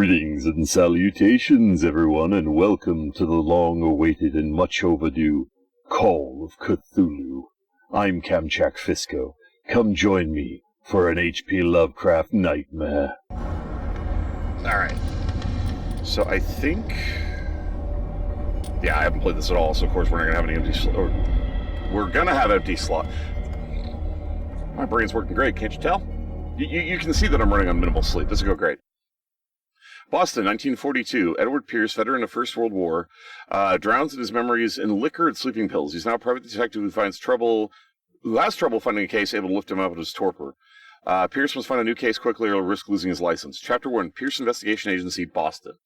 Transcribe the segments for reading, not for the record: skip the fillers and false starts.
Greetings and salutations, everyone, and welcome to the long-awaited and much overdue Call of Cthulhu. I'm Kamchak Fisko. Come join me for an H.P. Lovecraft nightmare. Alright. So I think... Yeah, I haven't played this at all, so of course we're not going to have any empty slots. We're going to have empty slots. My brain's working great, can't you tell? You can see that I'm running on minimal sleep. This will go great. Boston, 1942. Edward Pierce, veteran of First World War, drowns in his memories in liquor and sleeping pills. He's now a private detective who has trouble finding a case able to lift him out of his torpor. Pierce must find a new case quickly or he'll risk losing his license. Chapter 1, Pierce Investigation Agency, Boston.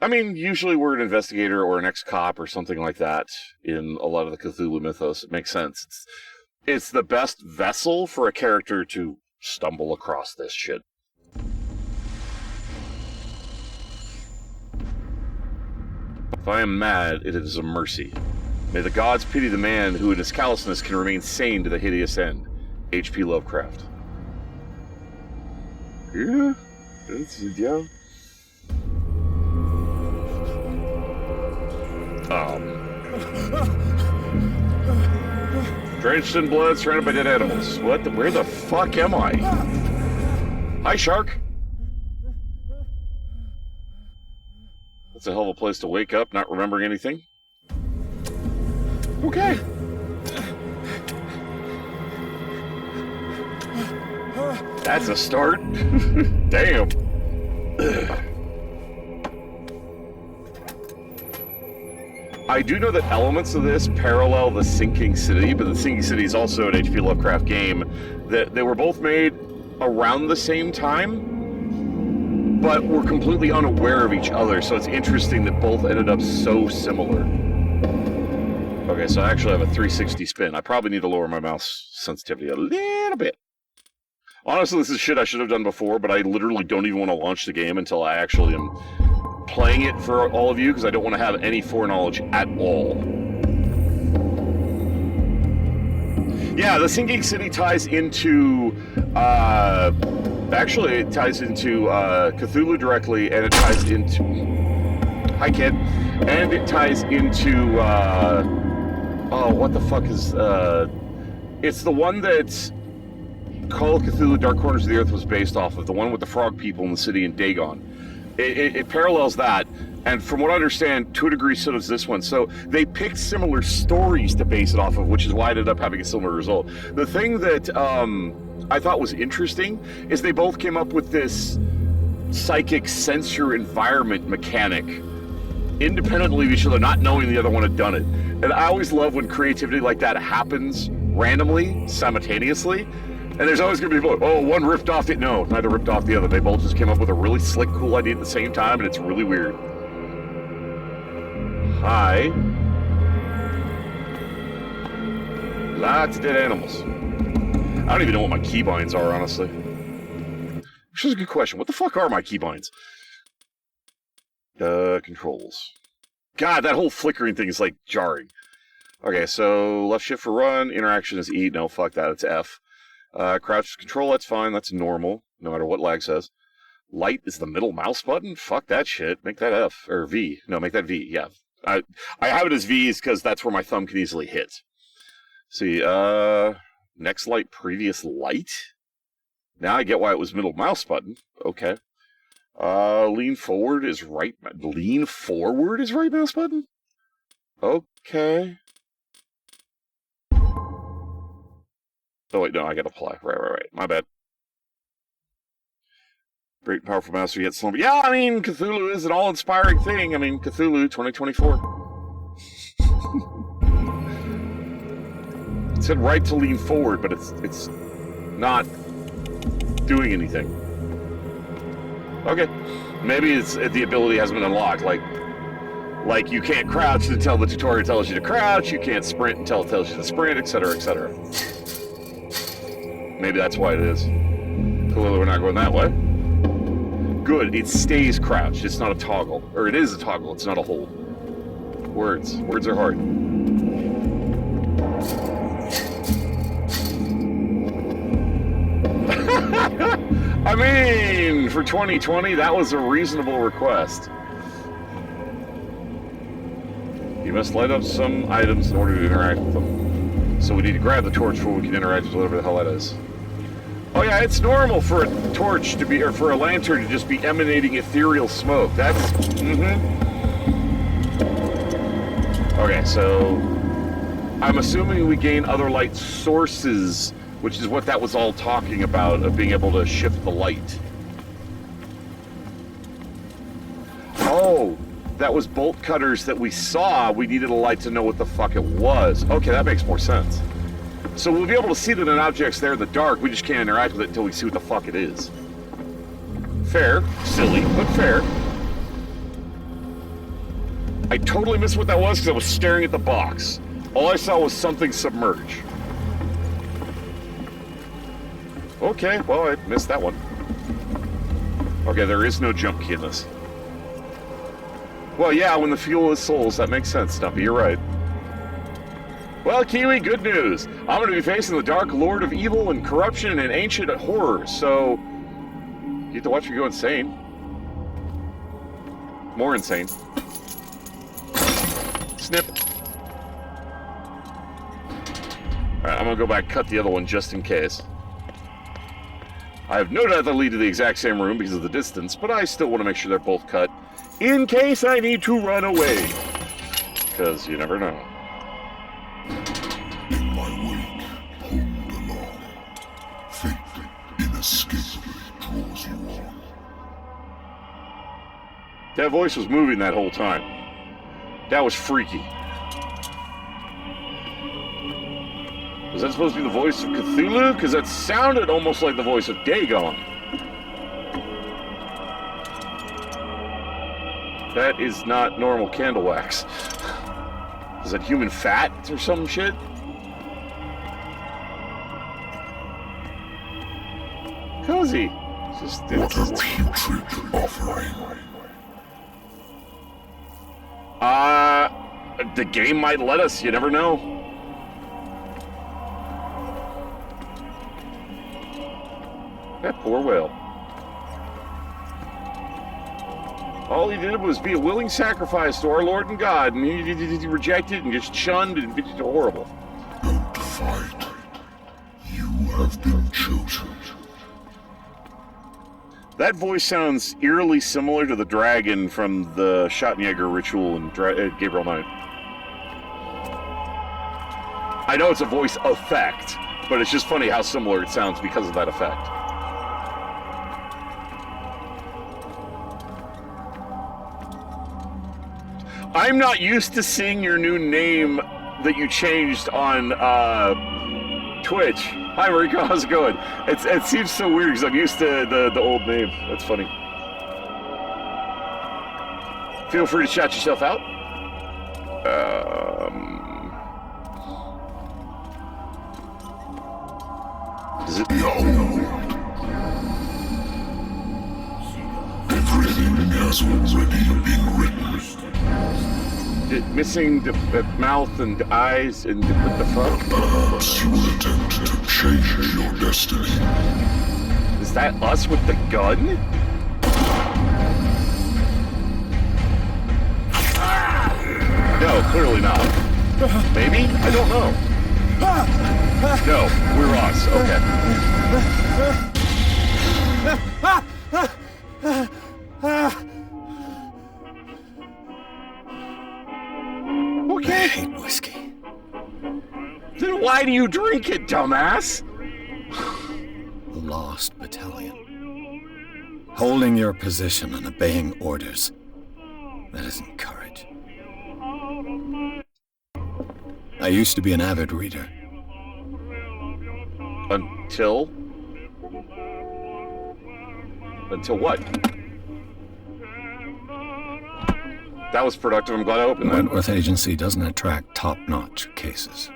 I mean, usually we're an investigator or an ex-cop or something like that in a lot of the Cthulhu mythos. It makes sense. It's the best vessel for a character to stumble across this shit. If I am mad, it is a mercy. May the gods pity the man who in his callousness can remain sane to the hideous end. H.P. Lovecraft. Yeah, yeah. Drenched in blood, surrounded by dead animals. Where the fuck am I? Hi, shark. That's a hell of a place to wake up, not remembering anything. Okay. That's a start. Damn. I do know that elements of this parallel the Sinking City, but the Sinking City is also an H.P. Lovecraft game. That they were both made around the same time, but were completely unaware of each other, so it's interesting that both ended up so similar. Okay, so I actually have a 360 spin. I probably need to lower my mouse sensitivity a little bit. Honestly, this is shit I should have done before, but I literally don't even want to launch the game until I actually am playing it for all of you, because I don't want to have any foreknowledge at all. Yeah, the Sinking City ties into... actually, it ties into Cthulhu directly, and it ties into... Hi, kid. And it ties into... oh, what the fuck is... it's the one that Call of Cthulhu Dark Corners of the Earth was based off of, the one with the frog people in the city in Dagon. It parallels that, and from what I understand, to a degree, so does this one. So they picked similar stories to base it off of, which is why it ended up having a similar result. The thing that I thought was interesting is they both came up with this psychic sensor environment mechanic independently of each other, not knowing the other one had done it. And I always love when creativity like that happens randomly, simultaneously. And there's always going to be people, oh, one ripped off the... No, neither ripped off the other. They both just came up with a really slick, cool idea at the same time, and it's really weird. Hi. Lots of dead animals. I don't even know what my keybinds are, honestly. Which is a good question. What the fuck are my keybinds? Controls. God, that whole flickering thing is, like, jarring. Okay, so left shift for run. Interaction is E. No, fuck that. It's F. Crouch control, that's fine. That's normal, no matter what lag says. Light is the middle mouse button? Fuck that shit. Make that F. Or V. No, make that V. Yeah. I have it as V because that's where my thumb can easily hit. See, next light, previous light? Now I get why it was middle mouse button. Okay. Lean forward is right... Lean forward is right mouse button? Okay. Oh, wait, no, I gotta apply. Right. My bad. Great and powerful master, yet slow. Yeah, I mean, Cthulhu is an all-inspiring thing. I mean, Cthulhu 2024. It said right to lean forward, but it's not doing anything. Okay. Maybe it's the ability hasn't been unlocked. Like you can't crouch until the tutorial tells you to crouch, you can't sprint until it tells you to sprint, etc., etc. Maybe that's why it is. Clearly we're not going that way. Good, it stays crouched. It's not a toggle. Or it is a toggle, it's not a hold. Words. Words are hard. I mean, for 2020, that was a reasonable request. You must light up some items in order to interact with them. So we need to grab the torch before we can interact with whatever the hell that is. Oh yeah, it's normal for a torch to be, or for a lantern to just be emanating ethereal smoke. That's, Okay, so I'm assuming we gain other light sources, which is what that was all talking about, of being able to shift the light. Oh, that was bolt cutters that we saw. We needed a light to know what the fuck it was. Okay, that makes more sense. So we'll be able to see that an object's there in the dark, we just can't interact with it until we see what the fuck it is. Fair. Silly, but fair. I totally missed what that was because I was staring at the box. All I saw was something submerge. Okay, well, I missed that one. Okay, there is no jump key in this. Well, yeah, when the fuel is souls, that makes sense, Stumpy, you're right. Well, Kiwi, good news. I'm going to be facing the Dark Lord of Evil and Corruption and Ancient Horrors, so you get to watch me go insane. More insane. Snip. Alright, I'm going to go back and cut the other one just in case. I have no doubt they'll lead to the exact same room because of the distance, but I still want to make sure they're both cut in case I need to run away. Because you never know. In my wake, hold along. Fate inescapably draws you on. That voice was moving that whole time. That was freaky. Was that supposed to be the voice of Cthulhu? Because that sounded almost like the voice of Dagon. That is not normal candle wax. Is that human fat or some shit? Cozy. What a putrid offering. The game might let us, you never know. That poor whale. All he did was be a willing sacrifice to our Lord and God, and he rejected and just shunned and it's horrible. Don't fight. You have been chosen. That voice sounds eerily similar to the dragon from the Schottenjäger ritual in Gabriel Knight. I know it's a voice effect, but it's just funny how similar it sounds because of that effect. I'm not used to seeing your new name that you changed on Twitch. Hi, Mariko, how's it going? It seems so weird because I'm used to the old name. That's funny. Feel free to shout yourself out. Is it? Everything has already been written. Missing the mouth and eyes and what the fuck? Perhaps you will attempt to change your destiny. Is that us with the gun? No, clearly not. Maybe? I don't know. No, we're us. Okay. I hate whiskey. Then why do you drink it, dumbass? The Lost Battalion. Holding your position and obeying orders. That isn't courage. I used to be an avid reader. Until? Until what? That was productive. I'm glad I opened that. Wentworth Agency doesn't attract top-notch cases.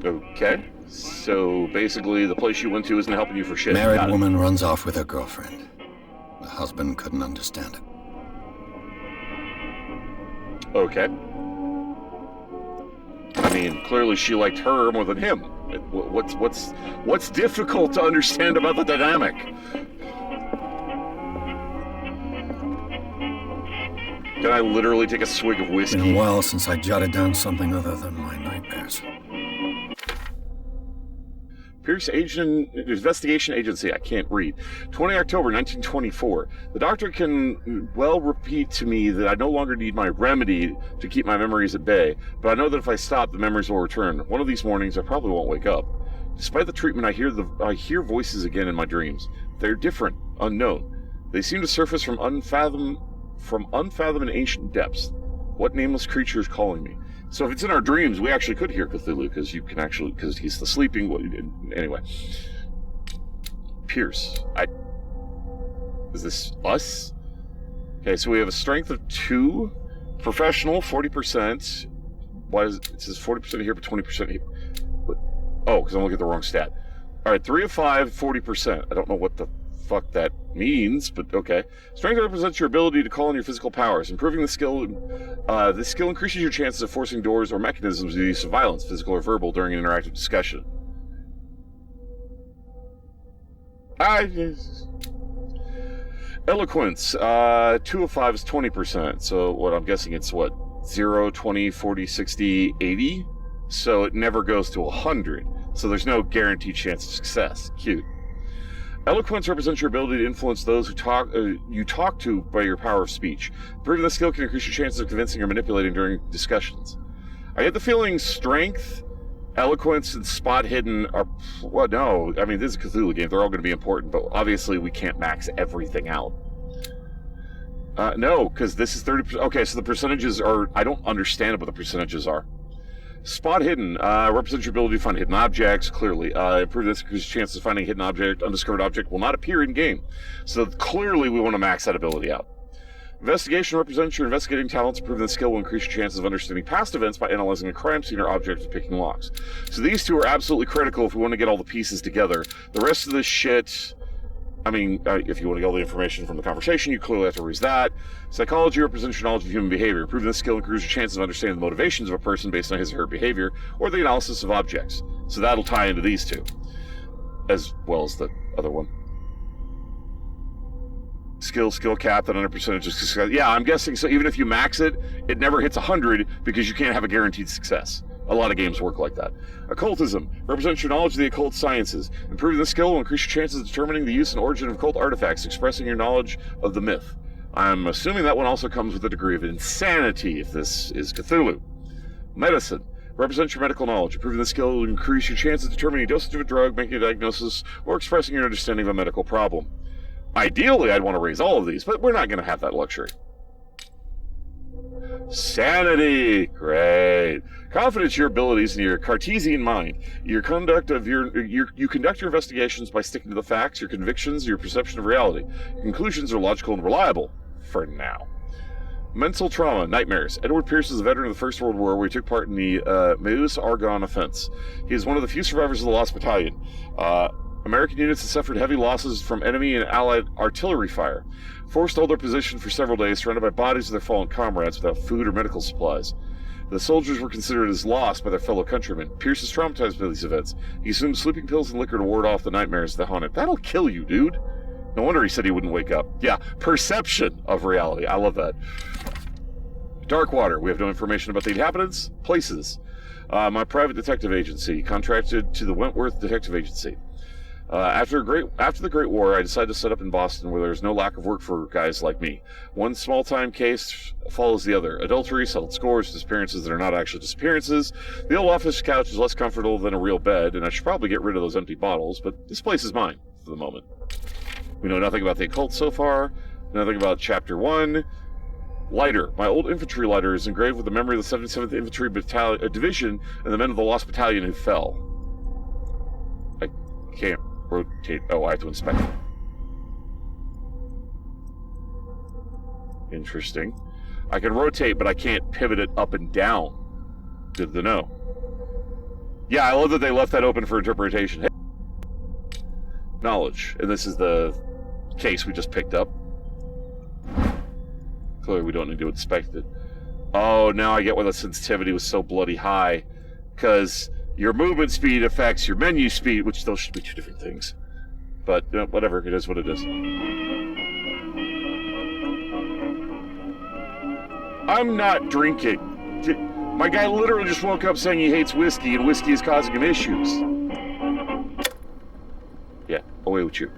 Okay. So basically, the place you went to isn't helping you for shit. Married woman runs off with her girlfriend. The husband couldn't understand it. Okay. I mean, clearly she liked her more than him. What's difficult to understand about the dynamic? Then I literally take a swig of whiskey. It's been a while since I jotted down something other than my nightmares. Pierce Investigation Agency, I can't read. 20 October 1924. The doctor can well repeat to me that I no longer need my remedy to keep my memories at bay, but I know that if I stop, the memories will return. One of these mornings, I probably won't wake up. Despite the treatment, I hear voices again in my dreams. They're different, unknown. They seem to surface from unfathomed and ancient depths. What nameless creature is calling me? So if it's in our dreams, we actually could hear Cthulhu, because he's the sleeping one. Anyway. Pierce. Is this us? Okay, so we have a strength of 2. Professional, 40%. Why is it says 40% here, but 20% here? Oh, because I'm looking at the wrong stat. Alright, 3 of 5, 40%. I don't know what the fuck that means, but okay. Strength represents your ability to call on your physical powers. Improving the skill, this skill increases your chances of forcing doors or mechanisms with the use of violence, physical or verbal, during an interactive discussion. Eloquence, 2 of 5 is 20%. So what I'm guessing it's what? 0, 20, 40, 60, 80? So it never goes to 100. So there's no guaranteed chance of success. Cute. Eloquence represents your ability to influence those who you talk to by your power of speech. Improving the skill can increase your chances of convincing or manipulating during discussions. I get the feeling strength, eloquence, and spot hidden are... Well, no. I mean, this is a Cthulhu game. They're all going to be important, but obviously we can't max everything out. No, because this is 30%. Okay, so the percentages are... I don't understand what the percentages are. Spot hidden represents your ability to find hidden objects, clearly. Improve this because chances of finding a hidden object, undiscovered object, will not appear in-game. So clearly we want to max that ability out. Investigation represents your investigating talents. Improving the skill will increase your chances of understanding past events by analyzing a crime scene or object and picking locks. So these two are absolutely critical if we want to get all the pieces together. The rest of this shit... I mean, if you want to get all the information from the conversation, you clearly have to raise that. Psychology represents your knowledge of human behavior. Improving this skill increases your chances of understanding the motivations of a person based on his or her behavior, or the analysis of objects. So that'll tie into these two, as well as the other one. Skill cap, that 100% is success. Yeah, I'm guessing, so even if you max it, it never hits 100 because you can't have a guaranteed success. A lot of games work like that. Occultism represents your knowledge of the occult sciences. Improving the skill will increase your chances of determining the use and origin of occult artifacts, expressing your knowledge of the myth. I'm assuming that one also comes with a degree of insanity, if this is Cthulhu. Medicine represents your medical knowledge. Improving the skill will increase your chances of determining dosage of a drug, making a diagnosis, or expressing your understanding of a medical problem. Ideally, I'd want to raise all of these, but we're not going to have that luxury. Sanity! Great. Confidence in your abilities and your Cartesian mind. You conduct your investigations by sticking to the facts, your convictions, your perception of reality. Your conclusions are logical and reliable. For now. Mental trauma, nightmares. Edward Pierce is a veteran of the First World War where he took part in the Meuse Argonne offense. He is one of the few survivors of the Lost Battalion. American units had suffered heavy losses from enemy and Allied artillery fire. Forced to hold their position for several days, surrounded by bodies of their fallen comrades without food or medical supplies. The soldiers were considered as lost by their fellow countrymen. Pierce is traumatized by these events. He assumed sleeping pills and liquor to ward off the nightmares that haunt him. That'll kill you, dude. No wonder he said he wouldn't wake up. Yeah, perception of reality. I love that. Darkwater. We have no information about the inhabitants. Places. My private detective agency, contracted to the Wentworth Detective Agency. After the Great War, I decided to set up in Boston where there's no lack of work for guys like me. One small-time case follows the other. Adultery, settled scores, disappearances that are not actually disappearances. The old office couch is less comfortable than a real bed, and I should probably get rid of those empty bottles, but this place is mine for the moment. We know nothing about the occult so far, nothing about Chapter 1. Lighter. My old infantry lighter is engraved with the memory of the 77th Infantry Division and the men of the Lost Battalion who fell. I can't rotate. Oh, I have to inspect it. Interesting. I can rotate, but I can't pivot it up and down. Good to know. Yeah, I love that they left that open for interpretation. Hey. Knowledge. And this is the case we just picked up. Clearly we don't need to inspect it. Oh, now I get why the sensitivity was so bloody high. Because your movement speed affects your menu speed, which those should be two different things. But, whatever, it is what it is. I'm not drinking. My guy literally just woke up saying he hates whiskey, and whiskey is causing him issues. Yeah, away with you.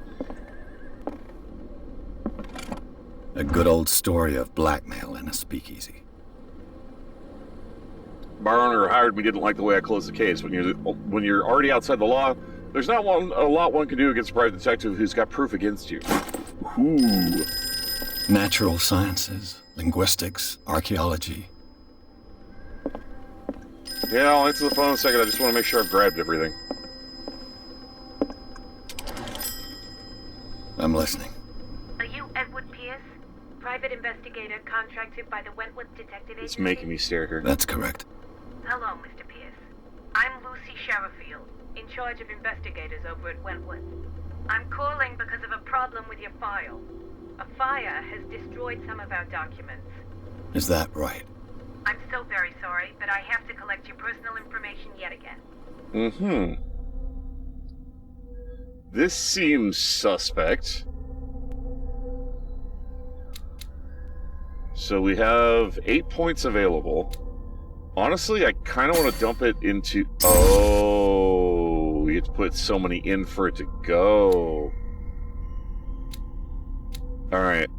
A good old story of blackmail in a speakeasy. Bar owner who hired me didn't like the way I closed the case. When you're already outside the law, there's not a lot one can do against a private detective who's got proof against you. Ooh. Natural sciences, linguistics, archaeology. Yeah, I'll answer the phone in a second. I just want to make sure I've grabbed everything. I'm listening. Are you Edward Pierce, private investigator contracted by the Wentworth Detective Agency? It's making me stare here. That's correct. Hello, Mr. Pierce. I'm Lucy Sherrifield, in charge of investigators over at Wentworth. I'm calling because of a problem with your file. A fire has destroyed some of our documents. Is that right? I'm so very sorry, but I have to collect your personal information yet again. Mm-hmm. This seems suspect. So we have 8 points available. Honestly, I kind of want to dump it into... Oh, we have to put so many in for it to go. Alright.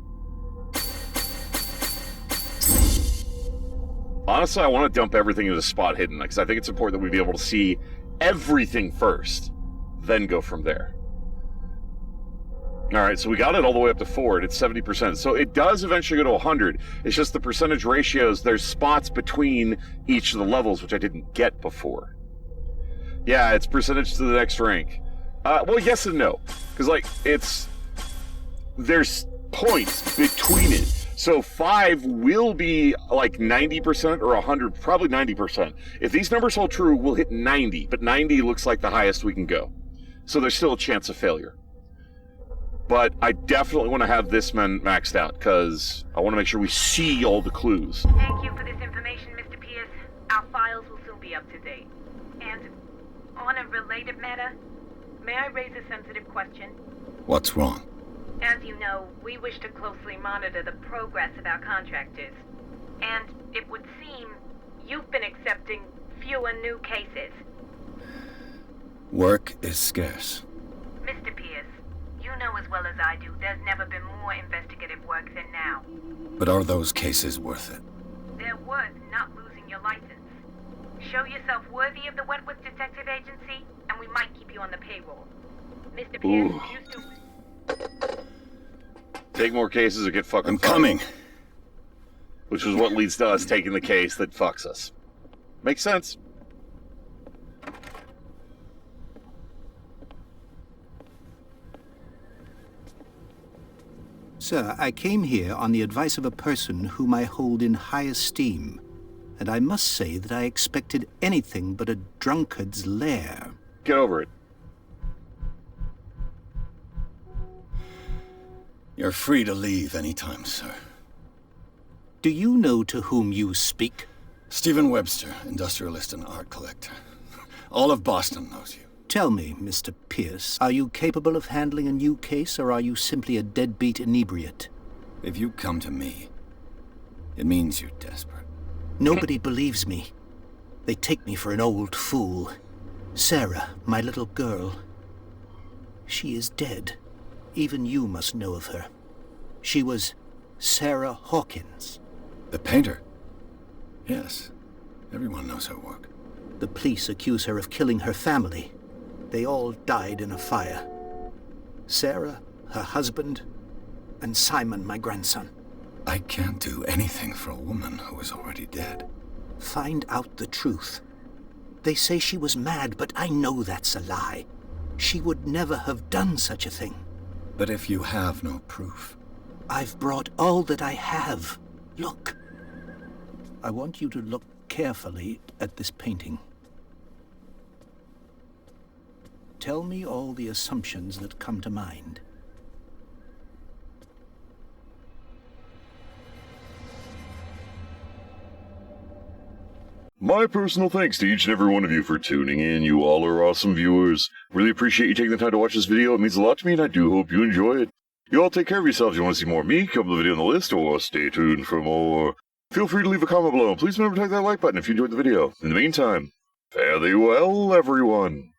Honestly, I want to dump everything into spot hidden, because I think it's important that we be able to see everything first, then go from there. Alright, so we got it all the way up to 4, and it's 70%. So it does eventually go to 100. It's just the percentage ratios, there's spots between each of the levels, which I didn't get before. Yeah, it's percentage to the next rank. Well, yes and no. Because, like, there's points between it. So 5 will be like 90% or 100, probably 90%. If these numbers hold true, we'll hit 90, but 90 looks like the highest we can go. So there's still a chance of failure. But I definitely want to have this man maxed out, because I want to make sure we see all the clues. Thank you for this information, Mr. Pierce. Our files will soon be up to date. And on a related matter, may I raise a sensitive question? What's wrong? As you know, we wish to closely monitor the progress of our contractors. And it would seem you've been accepting fewer new cases. Work is scarce. Mr. Pierce, you know as well as I do, there's never been more investigative work than now. But are those cases worth it? They're worth not losing your license. Show yourself worthy of the Wentworth Detective Agency, and we might keep you on the payroll. Mr. Pierce, used to... Take more cases or get fucking I'm fired. coming. Which is what leads to us taking the case that fucks us. Makes sense. Sir, I came here on the advice of a person whom I hold in high esteem, and I must say that I expected anything but a drunkard's lair. Get over it. You're free to leave anytime, sir. Do you know to whom you speak? Stephen Webster, industrialist and art collector. All of Boston knows you. Tell me, Mr. Pierce, are you capable of handling a new case, or are you simply a deadbeat inebriate? If you come to me, it means you're desperate. Nobody believes me. They take me for an old fool. Sarah, my little girl, she is dead. Even you must know of her. She was Sarah Hawkins. The painter? Yes. Everyone knows her work. The police accuse her of killing her family. They all died in a fire. Sarah, her husband, and Simon, my grandson. I can't do anything for a woman who is already dead. Find out the truth. They say she was mad, but I know that's a lie. She would never have done such a thing. But if you have no proof... I've brought all that I have. Look. I want you to look carefully at this painting. Tell me all the assumptions that come to mind. My personal thanks to each and every one of you for tuning in. You all are awesome viewers. Really appreciate you taking the time to watch this video. It means a lot to me, and I do hope you enjoy it. You all take care of yourselves. If you want to see more of me, come to the video on the list, or stay tuned for more. Feel free to leave a comment below, and please remember to hit that like button if you enjoyed the video. In the meantime, fare thee well, everyone.